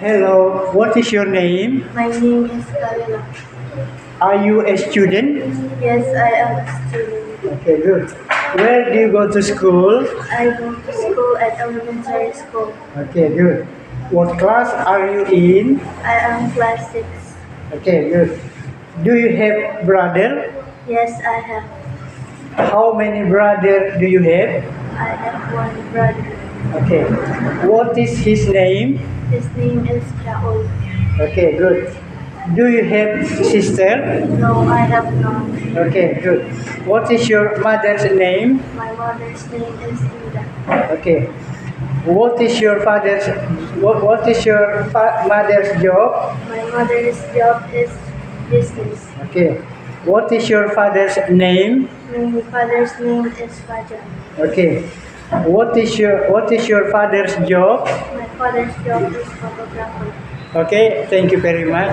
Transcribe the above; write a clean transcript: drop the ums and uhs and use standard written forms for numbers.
Hello, what is your name? My name is Kalila. Are you a student? Yes, I am a student. Okay, good. Where do you go to school? I go to school at elementary school. Okay, good. What class are you in? I am class 6. Okay, good. Do you have brother? Yes, I have. How many brother do you have? I have one brother. Okay. What is his name? His name is Raul. Okay, good. Do you have sister? No, I have not. Okay, good. What is your mother's name? My mother's name is Ida. Okay. What is your what is your mother's job? My mother's job is business. Okay. What is your father's name? My father's name is Fajar. Okay. What is your father's job? My father's job is photographer. Okay, thank you very much.